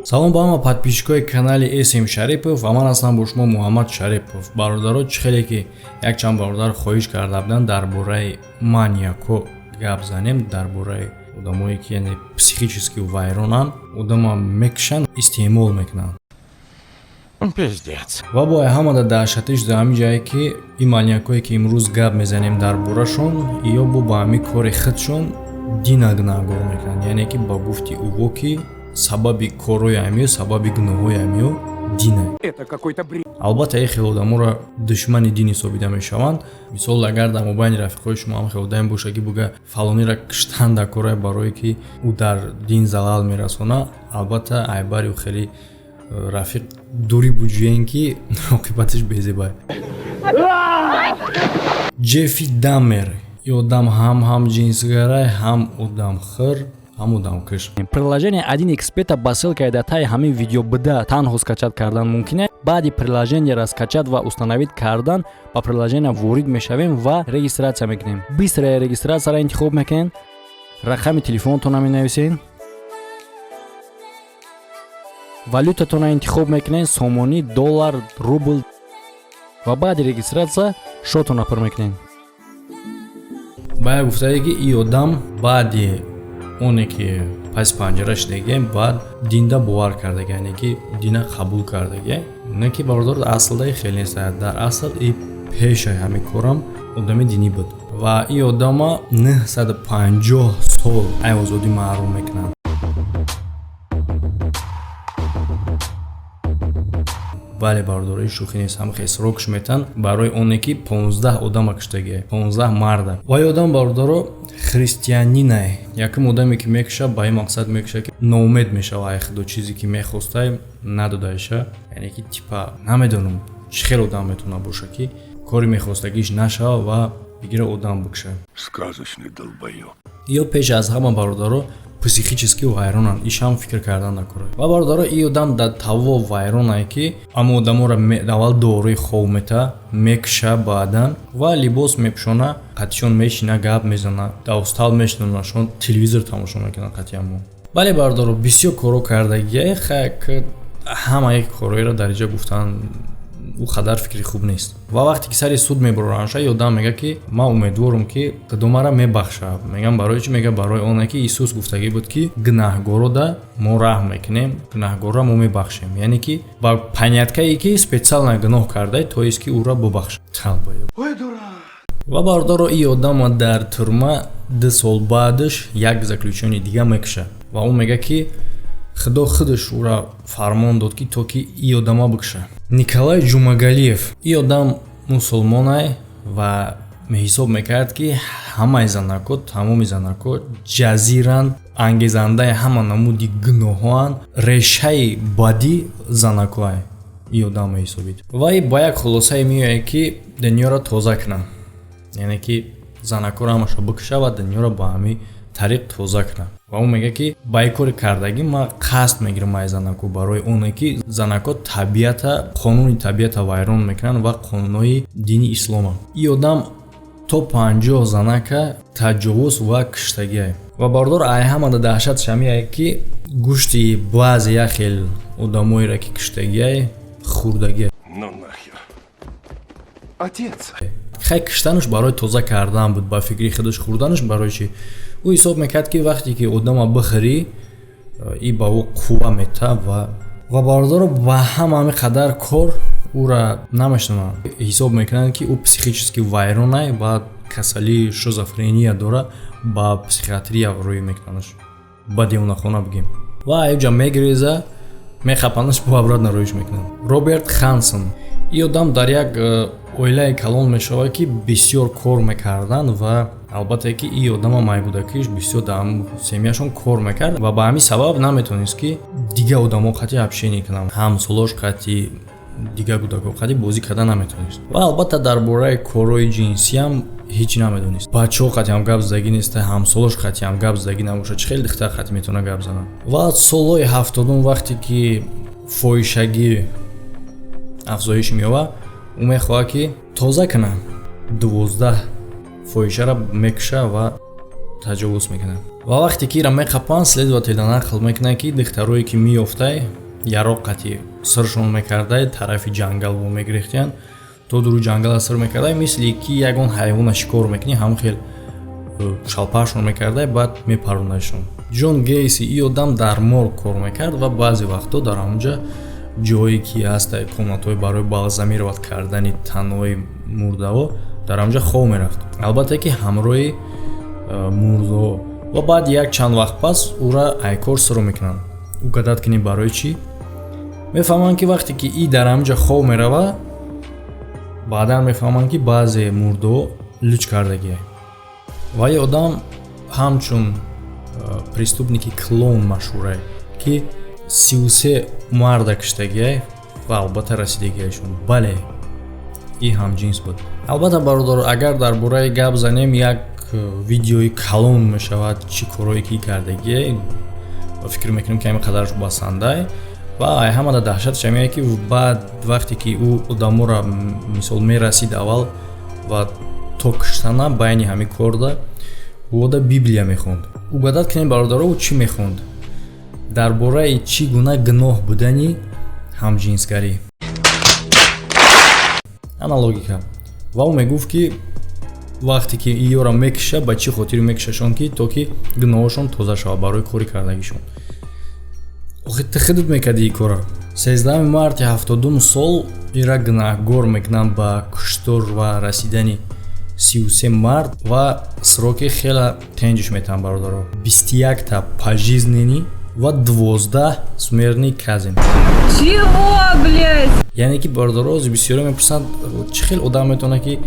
Салом ба ҳама подписчикои канали СМ Шарипов ва ман ҳастам бо шумо Муҳаммад Шарипов. Бародаро чихеле ки якчанд бародар хоҳиш карда буданд дар бораи маньяко гап занем, дар бораи одамое ки яъне психически вайронанд, одама мекушанд, истеъмол мекунанд. Пиздец. Ва бо ҳамада даҳшатиш за ҳамин ҷае ки ин маньякое ки имрӯз гап мезанем дар борашон ё бо ба ҳамин кори худшон дина гунаҳгор мекунанд, яъне ки ба гуфти ӯҳо ки сабаби корҳои ҳамиё, сабаби гуноҳҳои ҳамиё дина. Это какой-то бред. Албатта ин хеле одаморо душмани дин ҳисобида мешаванд. Мисол агар дар мобайни рафиқои шумо ҳам хеле одаме боша ки буга фалонира киштан дар кораи барое ки ӯ дар дин залал мерасона, албатта айбари ӯ хеле рафиқ дури буҷӯяен ки оқибаташ безебай. Джеффи Даммер ин одам ҳам ҷинсгарай, ҳам одамхӯр, ҳам одамкаш. Приложение 1x Beta ба ссылкаи датаи ҳамин видео буда танҳо скачат кардан мумкин аст. Баъди приложениеро скачат ва установид кардан ба приложение ворид мешавем ва регистратсия мекунем. Бистрая регистратсияро интихоб мекунем. Рақами телефонтонро менависен. Валютатонро интихоб мекунем, сомонӣ, доллар, рубл. Ва баъди регистратсия шотонро пур мекунем. Бая гуфтае ки ин одам баъди оне ки паси панҷара шудагием баъд динда бовар кардаги, яъне ки дина қабул кардаги. Не ки бародар аслда и хеле нест, дар асл и пешаи ҳамин корам одами динӣ буд ва ин одама 950 сол ай озодӣ маҳрум мекунанд. бале бародарои шӯхӣ нест, ҳама хеле срок куш метан барои оне ки 15 одама куштагие, 15 марда. Ва ин одам бародаро христианинай, якум одаме ки мекуша ба ин мақсад мекуша ки ноумед мешава, ай худо чизе ки мехостаи надодаиша, яъне ки типа намедонам чӣ хел одам метавона боша ки кори мехостагиш нашава ва бигира одам бикуша. Сказочный долбоёб. ё пеш аз ҳама бародаро психически вайронанд, ишам фикр кардан накора. Ва бародаро ин одам дар таво вайронае ки аммо одаморо аввал дорои хов мета, мекуша баъдан ва либос мепӯшона, қатишон мешина, гап мезана, давстал мешунонашон, телевизор тамошо мекунад қати аммо. Бале бародаро бисёр коро кардагие, хак ҳама як короиро дар инҷа гуфтан ӯ қадар фикри хуб нест. Ва вақте ки сари суд мебароранша, ин одам мега ки ман умедворам ки худо маро мебахша. Мегам барои чӣ? Мега барои оне ки Исус гуфтагӣ буд ки гунаҳгоро да мо раҳм мекунем, гунаҳгорро мо мебахшем. Яъне ки ба паняткае ки специально гуноҳ кардай, тоест ки ӯро бубахш. Ой, дурак. Ва бародаро ин одама дар турма 2 сол баъдаш як заключёни дига мекуша. Ва ӯ мега ки худо худаш ӯро фармон дод ки то ки ин одама бикуша. Николай Ҷумагалиев ин одам мусулмонай ва ҳисоб мекард ки ҳамаи занакот, тамоми занакот ҷазиранд, ангезандаи ҳама намуди гуноҳоанд, решаи бадӣ занакоай. Ин одам меҳисобид. Ва ин ба як хулосае меояд ки дунёро тоза кунад. Яъне ки занакоро ҳамаша бикуша ва дунёро ба ҳамин тариқ тоза кунад. Ва ӯ мега ки ба ин кори кардагӣ ман қасд мегирам ай занако барои оне ки занако табиата, қонуни табиата вайрон мекунанд ва қонунҳои дини ислома. Ин одам то 50 занака таҷовуз ва куштагиае. Ва бародар ай ҳамада даҳшатш ҳамиае ки гӯшти баъзе як хел одамоеро ки куштагиае хӯрдагие. Ну нахер. Отец. хай куштанаш барои тоза кардан буд, ба фикри худаш хӯрданаш барои чӣ? ӯ ҳисоб мекард ки вақте ки одама бихӯри и ба ӯ қувва мета ва бародаро ба ҳама қадар кор ӯра намешунанд. Ҳисоб мекунанд ки ӯ психически вайронай ва касали шизофрения дора, ба психиатрия рӯй мекунанаш, ба девонахона бигем. Ва аёҷа мегиреза, мехапанаш бо обратно рӯйш мекунад. Роберт Хансон ин одам дар як оилаи калон мешава ки бисёр кор мекардан ва албатта ки ин одама май буда киш бисёр дар семияшон кор мекард ва ба ҳамин сабаб наметавонист ки дига одамо қати общение кунам, ҳамсолош қати дига кӯдако қати бозӣ кардан наметавонист. Ва албатта дар бораи корои ҷинсиам ҳеҷ намедонист. Бачаҳо қати ҳам гап задагӣ нест, ҳамсолош қати ҳам гап задагӣ набошад, чӣ хел духтар қати метавона гап занад. Ва солҳои 70 вақте ки фоҳишагӣ афзоиш меёбад, ӯ мехоҳад ки тоза кунад 12 фоҳишаро мекуша ва таҷовуз мекунад. Ва вақте ки ира меқапанд, следователя нақл мекунад ки духтарое ки меёфтай яро қати сиршон мекардай тарафи ҷангал во мегирехтиян то дуруи ҷангала сир мекардай мисли ки ягон ҳайвона шикор мекунӣ ҳам хел шалпаашон мекардай баъд мепаронадшон. Ҷон Гейси и одам дар морг кор мекард ва баъзе вақтҳо дар онҷа ҷое ки ҳастай комнатҳои барои балзамироват кардани танҳои мурдаҳо дар онҷа хоб мерафт. Албатта ки ҳамроҳи мурдаҳо ва баъд як чанд вақт пас ӯра айкор сиро мекунанд. угадад кунӣ барои чӣ? Мефаҳманд ки вақте ки и дар онҷа хоб мерава баъдан мефаҳманд ки баъзе мурдаҳо луч кардагиай. Вай одам ҳамчун преступники клоун машҳурай ки 33 марда киштагиай ва албатта расидагиайшон. Бале, и ҳамҷинс буд. Албатта бародар, агар дар бораи гап занем як видеои калон мешавад чӣ корое ки кардагиай фикр мекунем ки ҳамин қадараш басандай ва ай ҳамада даҳшаташ ҳамине ки баъд вақте ки ӯ одаморо мисол мерасид аввал ва то киштана байни ҳамин корда ӯода библия мехонд. угадад кунем бародаро ӯ чӣ мехонд дар бораи чӣ гуна гуноҳ будани ҳамҷинсгарӣ. ана логика. Ва ӯ мегуфт ки вақте ки иёра мекиша ба чӣ хотири мекишашон ки то ки гуноҳошон тоза шавад барои кори кардагишон. охи ти худут мекарди ин кора. 13 марти 72 сол ира гунаҳгор мекунанд ба куштор ва расидани 33 мард ва сроки хела тенҷиш метаванд бародаро. 21 та пожизненӣ ва 12 смертный казнь. Чего, блядь? Яъне ки бародаро бисёре мепурсанд чӣ хел одам метавонад ки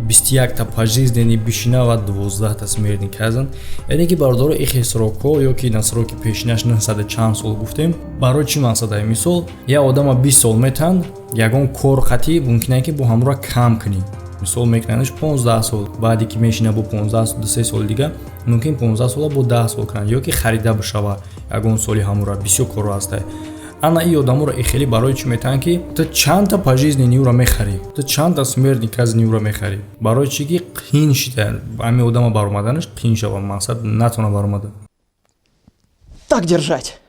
21 та пожизненӣ бишина ва 12 та смертный казнь. Яъне ки бародаро ихе срокҳо ё ки на сроки пешинаш 900 чанд сол гуфтем барои чӣ мақсадай? Мисол я одама 20 сол метанд ягон кор қатъи мумкине ки бо ҳамроҳ кам кунӣ. Мисол мекунанш 15 сол баъде ки мешина бо 15 3 сол дига мумкин 15 сола бо 10 сол кунанд ё ки харида бишава ягон соли ҳамура бисёр коро ҳастай. ана и одаморо ихели барои чӣ метаҳанд ки ту чанд та пожизнениуро мехарӣ, ту чанд та смертный казниуро мехарӣ. Барои чӣ ки қин шида ҳамин одама баромаданаш қин шава мақсад натона баромада. Так держать.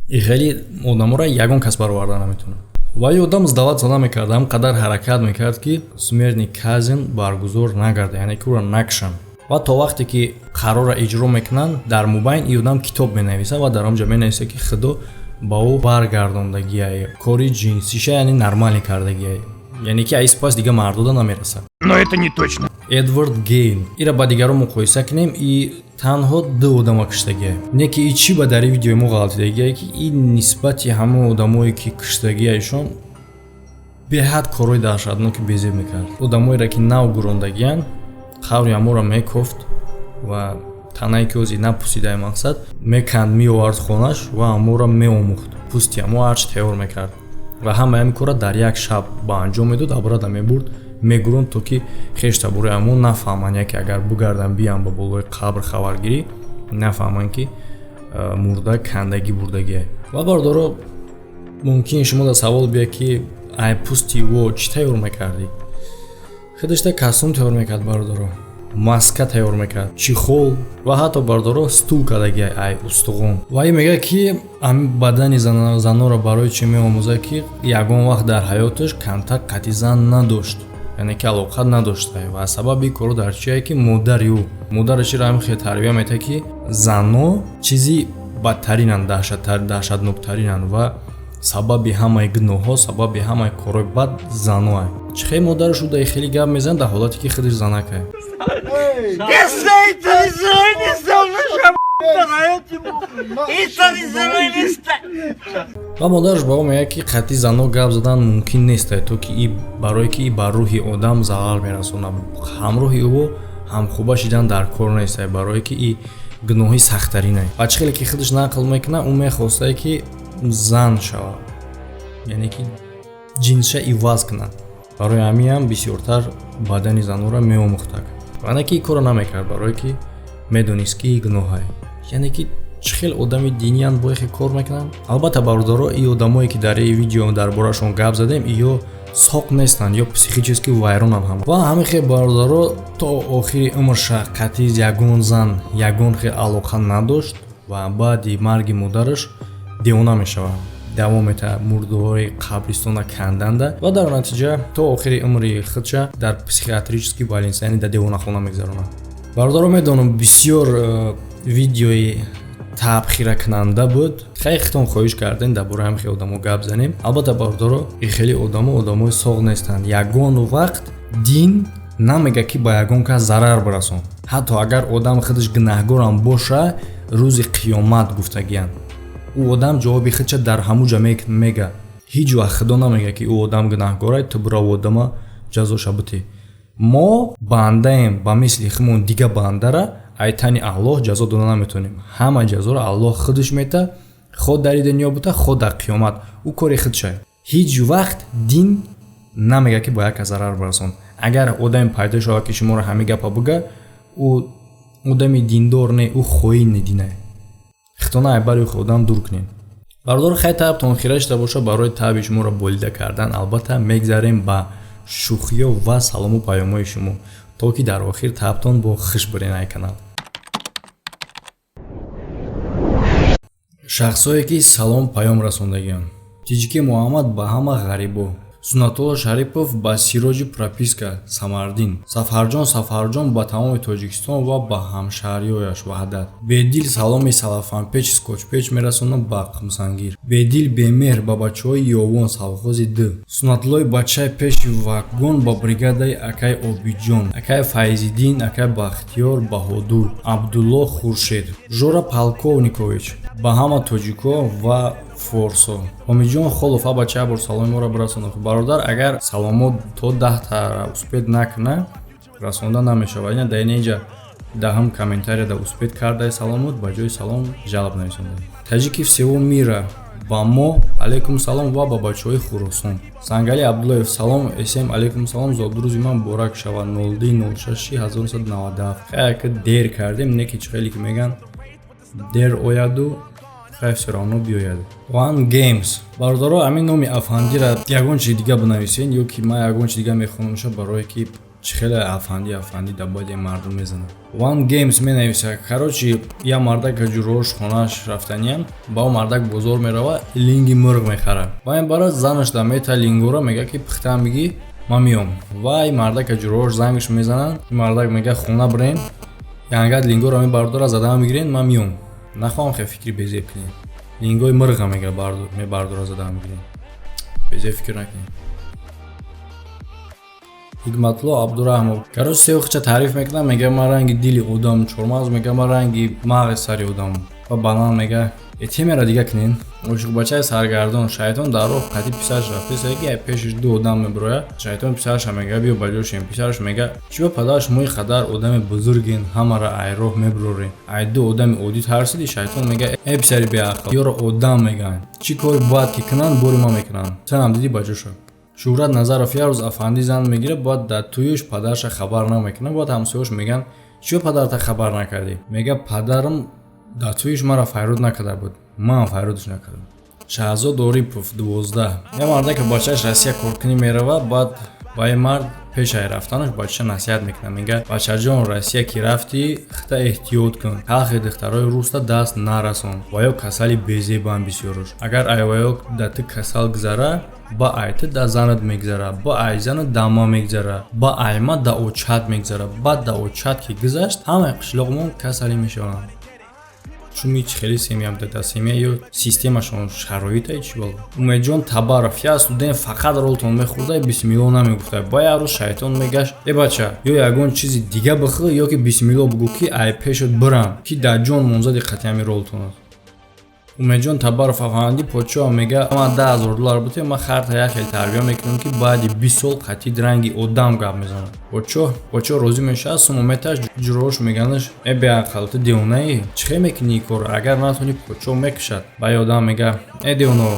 ихели одаморо ягон кас бароварда наметавонад. ва ин одам издават зада мекард ҳам қадар ҳаракат мекард ки смертный казн баргузор нагарда, яъне ки ӯро накшанд. ва то вақте ки қарора иҷро мекунанд дар мубайн ин одам китоб менависа ва дар онҷа менависа ки худо ба ӯ баргардондагиай кори ҷинсиша, яъне нормалӣ кардагиай, яъне ки ай спас дига мардода намерасад. Но это не точно. Эдвард Гейл. Ира ба дигарон муқоиса кунем и танҳо ду одама киштагиай. Не ки и чӣ ба дар ин видеои мо ғалтидагиай ки ин нисбати ҳамон одамое ки киштагиайшон беҳад корои даҳшатноки безеб мекард. Одамоеро ки нав гурондагиян қаври ҳаморо мекофт ва танае ки ози напусидаи мақсад меканд меовард хонаш ва ҳаморо меомӯхт. пусти ҳамо ҳарчи тайёр мекард ва ҳама ҳамин кора дар як шаб ба анҷом медод, абрада мебурд мегуронд то ки хеш табори ҳамо нафаҳманд, яке агар бугардан биям ба болои қабр хабаргирӣ нафаҳманд ки мурда кандагӣ бурдагиай. ва бародаро мумкин шумо дар савол бияд ки ай пусти во чӣ тайёр мекардӣ? худашта кастум тайёр мекард бародаро, маска тайёр мекард, чихол ва ҳатто бародаро стул кардагиай ай устуғон. ва ин мегӯяд ки ҳамин бадани заноро барои чӣ меомӯзад ки ягон вақт дар ҳаёташ камтар қатъи зан надошт, яъне ки алоқа надошта ва сабаби коро дар чие ки модари ӯ модараш ира ҳамин хел тарбия метаҳад ки занно чизи бадтаринанд, даҳшатноктаринанд ва сабаби ҳамаи гуноҳҳо, сабаби ҳамаи корои бад заноай. Чӣ хел модараш ӯ да хеле гап мезанад дар ҳолате ки худаш занакай. ва модараш ба ӯ мегӯяд ки қатъи занно гап задан мумкин нестай, то ки барое ки ба рӯҳи одам зарар мерасонад. ҳамроҳи ӯ ҳамхӯба шидан дар кор нестай, барое ки и гуноҳи сахттаринай. ва чӣ хеле ки худаш нақл мекунад ӯ мехостае ки зан шавад, яъне ки ҷинсша иваз кунад. барои ҳамиам бисёртар бадани заноро меомӯхтак. вана ки ин коро намекард, барое ки медонист ки гуноҳай. яъне ки чӣ хел одами диниянд бо ихе кор мекунанд. албатта бародаро и одамое ки дар ин видео дар борашон гап задем, иё соқ нестанд ё психически вайронанд ҳама. Ва ҳамин хел бародаро то охири умр шафқати ягон зан ягон хел алоқа надошт ва баъди марги модараш девона мешавад. давом мета мурдовори қабристона канданда ва дар натиҷа то охири умри худша дар психиатрически больница яъне дар девонахона мегузаронад. Бародаро медонам бисёр видеои табхиракунанда буд. Хеле хитон хоҳиш кардем дар бораи ҳамин хел одамо гап занем. Албатта бародаро ин хеле одамои соғ нестанд. Ягон вақт дин намега ки ба ягон кас зарар бирасон. ҳатто агар одам худаш гунаҳгорам боша рӯзи қиёмат гуфтагиянд. ӯ одам ҷавоби худша дар ҳамуҷа мега. ҳеҷ вақт худо намега ки ӯ одам гунаҳгорай ту биро одама ҷазоша битӣ. мо бандаем ба мисли хумон дига бандара айтани Аллоҳ ҷазо дода наметонем. Ҳама ҷазоро Аллоҳ худаш мета, хо дар дунё бута, хо дар қиёмат. ӯ кори худша. ҳеҷ вақт дин намега ки ба як кас зарар бирасон. Агар одаме пайдо шава ки шуморо ҳамин гапа бига, ӯ одами диндор не, ӯ хоини динае. хитона айбари одам дур кунем. Бародаро хай табтон хира шуда боша барои таби шуморо болида кардан. Албатта мегзарем ба шӯхиё ва салому паёмои шумо, то ки дар охир табтон бо хуш бурен ай канал. шахсое ки салом паём расондагиям. Тиҷики Муҳаммад ба ҳама ғарибо. Сунатулло Шарипов ба Сироҷи прописка Самардин. Сафарҷон ба тамоми Тоҷикистон ва ба ҳамшаҳриёяш ваҳдат. Бедил саломи салафанпеч скочпеч мерасонам ба Қумсангир. Бедил бемеҳр ба бачаҳои Ёвон совхози Д. Сунатуллои бачаи пеши вагон ба бригадаи акай Обиҷон, акай Файзиддин, акай Бахтиёр Баҳодур, Абдулло Хуршед, Жора Полковникович ба ҳама тоҷико ва форсо. Омиҷон Холофа бача бор саломи моро бирасонад. Бародар, агар саломот то 10 та успед накуна, расонда намешавад. Ина дар инҷа даҳам комментария да успед кардаи саломот ба ҷои салом ҷалб нависонда. Таҷики всего мира ба мо алейкум салом ва ба бачаҳои Хуросон. Сангали Абдуллоев салом, эсем алейкум салом, зодурӯзи ман муборак шавад 02-06-1997. Хаяка дер кардем, не ки хеле ки меган дер ояду хай все равно биёяд. One Games. Бародаро амин номи Афандира ягон чиз дига бинависен ё ки ман ягон чиз дига мехонамша барое ки чихеле Афанди да бояд мардум мезанад. One Games менависа. Короче, я мардак ҷурош хонаш рафтаниям, ба о мардак бозор мерава, линги мурғ мехара. Ва ин бара занаш да мета лингора мега ки пихта миги ман миём. Вай мардак ҷурош зангш мезанан, мардак мега хона бирен. Янгад лингора ми бардора задам мигирен, ман миём. Нахоҳам хе фикри безеб кунем. Лингои мирға мега бардора задам мигирем. Безеб фикр накунем. Ҳикматло Абдураҳмов. Короче се вақтча таъриф мекунам, мега ман ранги дили одам чормағз, мега ман ранги мағзи сари одам. Ва банан мега темера дига кунен. Ошуқбачаи саргардон шайтон дар роҳ қати писараш рафта саги ай пешиш ду одам мебирояд. Шайтон писараша мега биё ба ҷошем. Писараш мега чиба падараш мои қадар одами бузургин, ҳамара ай роҳ мебирорем. Ай ду одами одӣ тарсиди. Шайтон мега эй писари беақл, ёро одам меган. Чӣ кори бояд ки кунанд бори ман мекунанд. Санам диди ба ҷоша. Шӯҳрат Назаров як рӯз Афанди зан мегира, баъд дар тӯюш падараша хабар намекунад. Баъд ҳамсояш меган чиба падарата хабар накардӣ? Мега падарам дар тӯюш маро файруд накарда буд. Ман файрудаш накардам. Шаҳзод Орипов 12. Я мардаки бачааш Россия коркунӣ мерава, баъд ба ин мард пешаи рафтанаш бачаша насиҳат мекунад. Мега бачаҷон Россия ки рафтӣ хита эҳтиёт кун. Халқи духтарои руста даст нарасон. Ваё касали безебан бисёрош. Агар айваё да ту касал гузара, ба айти да занат мегзара, ба айзана да ма мегзара, ба айма да очат мегзара. Баъд да очат ки гузашт, ҳамаи қишлоқмон касалӣ мешаванд. Чуми хеле семьям дада семья ё системашон шароитаи чӣ бол. Умедҷон Табаров я студент фақат ролтон мехӯрда бисмилло намегуфта. Ба як рӯз шайтон мегашт: "Э бача, ё ягон чизи дига бихӯ, ё ки бисмилло бигӯ ки ай пешот бирам, ки дар ҷон монзади қатъиями ролтон аст." Умедҷон Табаров Афанди подшоҳ мега: "Ман $10,000 бутем, ман харта як хел тарбия мекунам ки баъди 20 сол қатъи ранги одам гап мезанад." Подшоҳ розӣ мешавад, сумометаш ҷурош меганаш: "Э беақл, ту девонаӣ? Чӣ хел мекунӣ ин кор? Агар натонӣ подшоҳ мекушад." Ба одам мега: "Э девоно,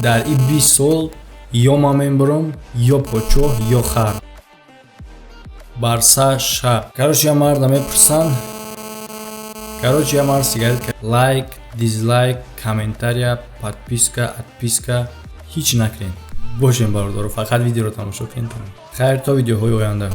дар ин 20 сол ё ман мебурам, ё подшоҳ, ё хар." Барса шаб. Короче, я марда мепурсанд. Короче, я мард сигарет лайк, дизлайк, комментария, подписка, отписка ҳеҷ накунед. бошем бародаро, фақат видеоро тамошо кунед. Хайр, то видеоҳои оянда.